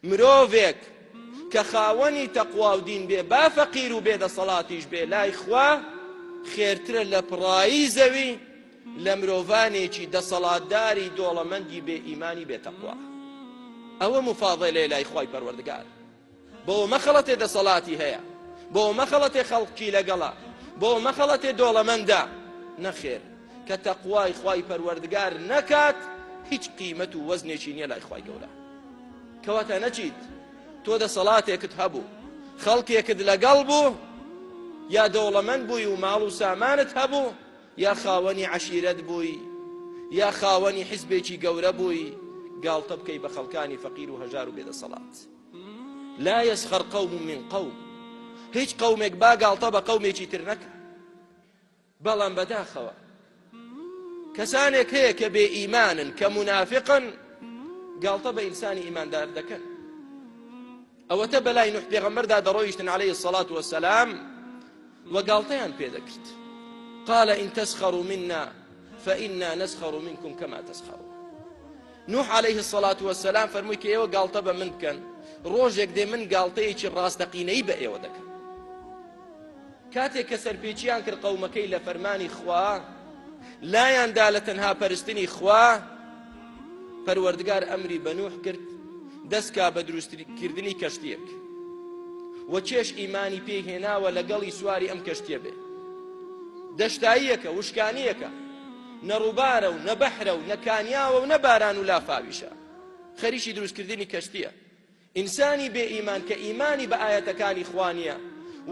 مرۆڤێک کە خاوەنی تەقوا و دین بێ با فەقیر و بێدەسەڵاتیش بێ لای خوا خێرترە لە پڕایی زەوی لە مرۆڤانێکی دەسەڵاتداری دۆڵەمەندی بێ ئیمانی بێ تەقوا. ئەوە مفاضلەیە لای خوای پەروەردگار. بۆ مەخەڵەتێ دەسەڵاتی هەیە، بۆ مەخەڵەتێ خەڵکی لەگەڵا، بۆ مەخەڵەتێ دۆڵەمەندە، نەخێر کە تەقوای خوای پەروەردگار نەکات هیچ قیمەت و وەزنێکی نییە لای خوای گەورە. کەواتە نەچیت تۆ دەسەڵاتێکت هەبوو، خەڵکێکت لەگەڵ بوو، یا دەوڵەمەند بووی و ماڵ و سامانت هەبوو، یا خاوەنی عەشیرەت بووی، یا خاوەنی حیزبێکی گەورە بووی، گاڵتە بکەی بە خەڵکانی فەقیر و هەژار و بێدەسەڵات. لا يسخر قوم من قوم، هیچ قومێک با گاڵتە بە قومێکی تر نەکە. بەڵام بەداخەوە کەسانێک هەیە کە بێ ئیمانن، کە منافقن، گاڵتە بە ئینسانی ئیماندار دەکەن. ئەوەتە بەلای نوح پێغەمبەردا دەڕۆیشتن عەلەیهی السەڵات وەسەلام و گاڵتەیان پێ دەکرد. قال إن تسخروا منا فإنا نسخر منكم كما تسخرون. نوح عەلەیهی السەڵات وەسەلام فەرمووی کە ئێوە گاڵتە بە من بکەن، ڕۆژێک دێ من گاڵتەیەکی ڕاستەقینەی بە ئێوە دەکەم. کاتێک کە سەرپێچیان کرد قەومەکەی لە فەرمانی خوا، لایاندا لە تەنها پەرستنی خوا، پەروەردگار ئەمری بە نوح کرد دەستکا بە دروستکردنی کەشتیەک و چێش ئیمانی پێی هێناوە لەگەڵی سواری ئەم کەشتیە بێ. دەشتاییەکە، وشکانیەکە، نەڕووبارە و نەبەحرە و نەکانیاوە و نەباران و لافاویشە، خەریکی دروستکردنی کەشتیە. ئینسانی بێ ئیمان کە ئیمانی بە ئایەتەکانی خوا نییە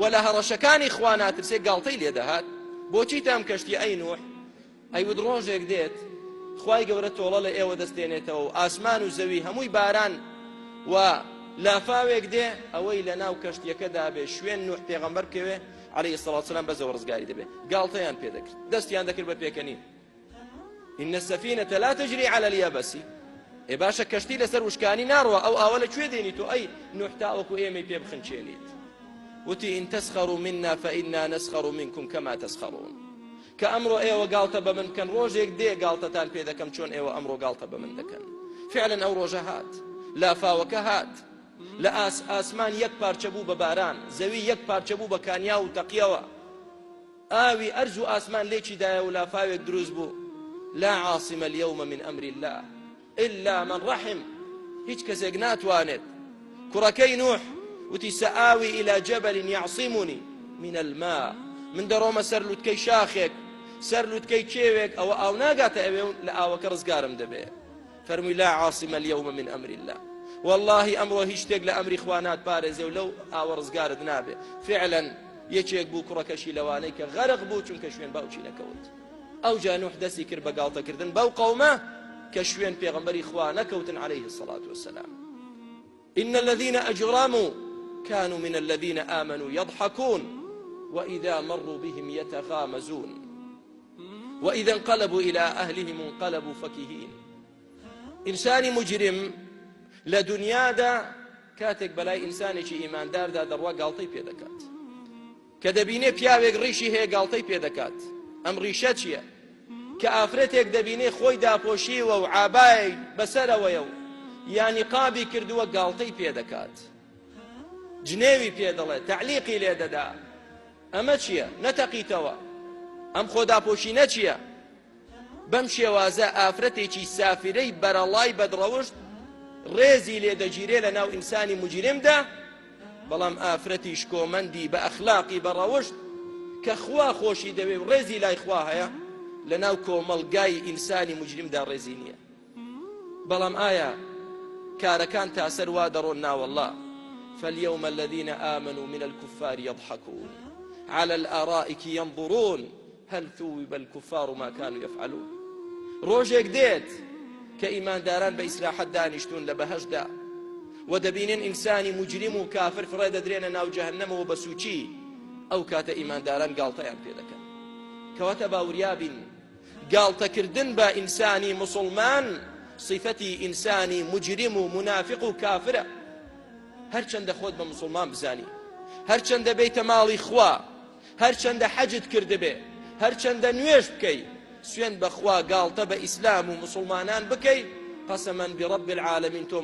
و لە هەڕەشەکانی خوا ناترسێ گاڵتەی لێدەهات. بۆچی تام کەشتی ئەی نوح؟ ئەیود ڕۆژێک دێت خوای گەورە تۆڵە لە ئێوە دەستێنێتەوە و ئاسمان و زەوی هەمووی باران و لافاوێک دێ، ئەوەی لە ناو کەشتیەکەدا بێ شوێن نوح پێغەمبەر بکەوێ عەلەیهی السەڵات وەسەلام بەزەوە ڕزگاری دەبێ. گاڵتەیان پێ دەکرد، دەستیان دەکرد بە پێکەنین. إن السفينة لا تجري على اليابس. ئێ باشە کەشتی لەسەر وشکانی ناڕوە، ئەو ئاوە لەکوێ دێنی تۆ؟ ئەی نوح تاوەکو ئێمەی پێ بخنچێنیت. وتی إن تسخروا منا فإنا نسخر منكم كما تسخرون. کە ئەمڕۆ ئێوە گاڵتە بە من بکەن، ڕۆژێک دێ گاڵتەتان پێ دەکەم چۆن ئێوە ئەمڕۆ گاڵتە بە من دەکەن. فعلا ئەو ڕۆژە هات، لافاوەکە هات، لە ئاسمان یەک پارچە بوو بە باران، زەوی یەک پارچە بوو بە کانیا و تەقیەوە، ئاوی ئەرز و ئاسمان لێکی دایە و لافاوێک دروست بوو. لا عاصم اليوم من أمر الله إلا من رحم. هیچ کەسێک ناتوانێت. کوڕەکەی نوح وتی سەئاوی إلى جبل يعصمني من الماء. من دەڕۆمە سەر لوتکەی شاخێک، سەر لوتکەی کێوێک، ئەوە ئاو ناگاتە ئەوێ لە ئاوەکە ڕزگارم دەبێ. فەرمووی لا عاصم اليوم من أمر الله. والله ئەمڕۆ هیچ شتێک لە ئەمری خوا ناتپارێزێ و لەو ئاوە ڕزگارت نابێ. فعلا یەکێک بوو کوڕەکەشی لەوانەی کە غەرق بوو چونکە شوێن باوکی نەکەوت. ئەو جا نوح دەستی کرد بە گاڵتەکردن بەو قەومە کە شوێن پێغەمبەری خوا نەکەوتن عەلەیهی السەڵات وەسەلام. إن الذين أجرموا كانوا من الذين آمنوا يضحكون وإذا مروا بهم يتغامزون وإذا انقلبوا إلى أهلهم انقلبوا فكهين. إنسان مجرم لدنيا دا كاتك بلاي إنسانێکی ئیماندار دا دەڕوا گاڵتەی پێ دەکات. کە دەبینێ پیاوێک ڕیشی هەیە گاڵتەی پێ دەکات. ئەم ڕیشە چییە؟ کە ئافرەتێک دەبینێ خۆی داپۆشیوە و عابای بەسەرەوەیە و یانی قابی کردووە گاڵتەی پێ دەکات، جنێوی پێ دەڵێت، تعلیقی لێ دەدا. ئەمە چییە؟ نەتەقیتەوە. ئەم خۆداپۆشینە چییە؟ بەم شێوازە ئافرەتێکی سافرەی بەرەڵای بەدڕەوشت ڕێزی لێ دەگیرێ لە ناو ئینسانی مجرمدا، بەڵام ئافرەتیش کۆمەندی بە ئەخلاقی بەڕەوشت کە خوا خۆشی دەوێ و ڕێزی لای خوا هەیە لە ناو کۆمەڵگای ئینسانی مجرمدا ڕێزی نییە. بەڵام ئایا کارەکان تاسەر وا دەڕۆن ناوەڵڵا؟ فاليوم الذين آمنوا من الكفار يضحكون على الأرائك ينظرون هل ثوب الكفار ما كانوا يفعلون. ڕۆژێک دێت کە ئیمانداران بە ئیسراحەت دانیشتون لە بەهەشدا و دەبینن ئینسانی مجرم و کافر فڕێ دەدرێنە ناو جەهەنەمەوە بە سوچی، ئەو کاتە ئیمانداران گاڵتەیان پێ دەکەن. کەواتە باوریابین گاڵتەکردن بە ئینسانی موسڵمان صفەتی ئینسانی مجرم و منافق و کافرە. هەرچەندە خۆت بە موسڵمان بزانی، هەرچەندە بێیتە ماڵی خوا، هەرچەندە حەجت کردبێ، هەرچەندە نوێژ بکەی، سوێن بەخوا گاڵتە بە ئیسلام و موسڵمانان بکەی، قسما برب العالمين تو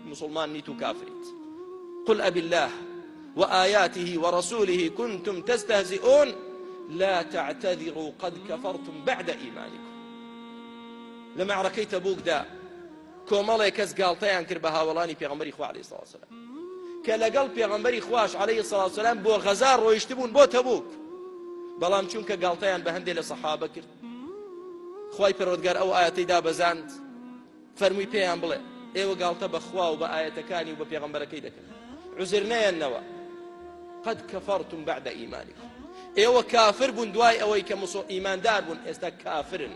مسلمان نيتو كافريت قل أبي الله وآياته ورسوله كنتم تستهزئون لا تعتذروا قد كفرتم بعد إيمانكم. لما عركي تبوك دا كومالي كس قالتيان كربا هاولاني بيغمبري خوا عليه الصلاة والسلام كالقل بيغمبري خواش عليه الصلاة والسلام بو غزار ويشتبون بو تبوك بلام چونك قالتيان بهندي لصحابة كرد خواي پرودگار او آياتي دا بزاند فرموي بيان بلي ايوه قالتا بخوا وبآياتكاني وبيغمبركي دكن عزرنا النوا قد كفرتم بعد إيمانكم ايوه كافر بون دواي اوي إيمان دار بون استا كافر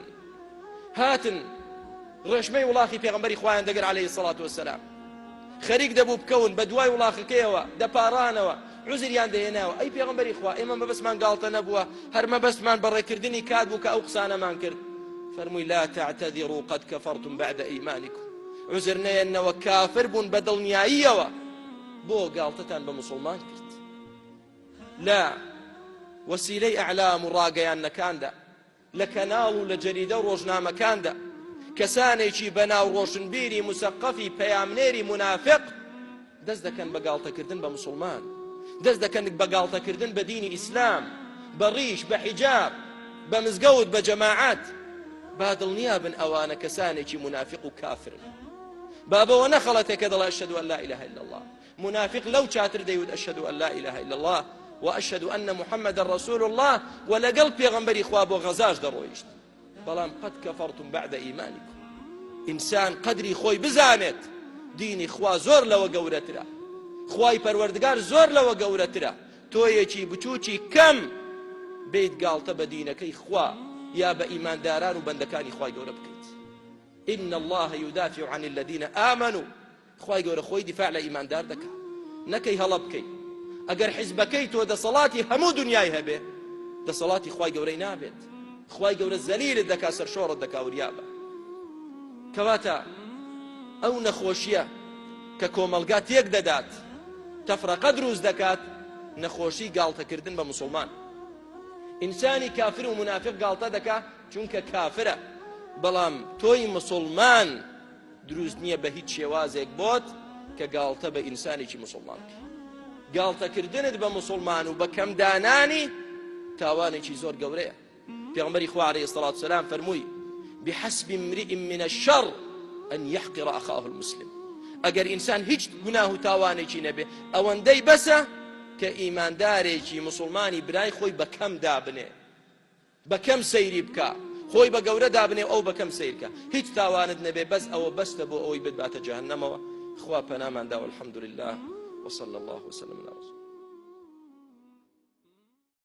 هاتن رشمي ولاخي بيغمبري خوان دقر عليه الصلاة والسلام خريق دبو بكون بدواي ولاخي كيوا دبارانوا عزر يان دهناوا اي بيغمبري خوا اما ما بس من قالتا نبوا هر ما بس من برا كردني كادبو كأوقسانا من كرد فرموي لا تعتذروا قد كفرتم بعد إيمانكم عزرنا انوا كافر بون بدل نيايوا بو قالتتان بمسلمان كرد لا وسيلي أعلام راقيان نكاندا لكنالو لجريدة روجنامة كاندا كسانيشي بناو روشنبيري مسقفي بيامنيري منافق دزدكن بقالتا كردن بمسلمان دزدكن بقالتا كردن بدين إسلام بريش بحجاب بمزقود بجماعات بادل نيابن أوانا كسانيشي منافق وكافر بابا ونخلتك كذا أشهد أن لا إله إلا الله منافق لو شاتر ديود أشهد أن لا إله إلا الله وأشهد أن محمد رسول الله ولقلب يغنبري خواب وغزاج درويشت بلام قد كفرتم بعد إيمانكم إنسان قدري خوي بزانت ديني خوا زور لو قورترا خواي پروردگار زور لو قورترا تويشي بچوچي كم بيت قالت بدينك خوا يا بإيمان داران وبندكاني خواي قور بكيت إن الله يدافع عن الذين آمنوا خواي قور خوي دفاع لإيمان دار دكا نكي هلبكي اگر حزبكي تو دا صلاتي همو دنياي هبه دا صلاتي خواي قوري نابت خواي قور الزليل دكا سرشور دكا وريابا كواتا او نخوشيه ككوملقات يك دادات تفرق دروز دكات نخوشي قالتا كردن بمسلمان انساني كافر ومنافق قالتا دكا چونك كافره بلام توي مسلمان دروز نيه بهيت شوازيك بوت كقالتا بإنساني شي مسلمان قالتا كردنت بمسلمان وبكم داناني تاواني شي زور قوريه پیغمبر إخوة عليه الصلاة والسلام فرموي بحسب امرئ من الشر أن يحقر أخاه المسلم اگر إنسان هيج گناه تاواني شي نبي او اندي بسا كإيمان داري شي مسلماني براي خوي بكم دابنه بكم سيري بكا خوي بقورة دابنه او بكم سيركا هيج تاواند نبي بس او بس تبو او يبدبات جهنم اخوة بنامان دا والحمد لله وصلى الله وسلم على رسول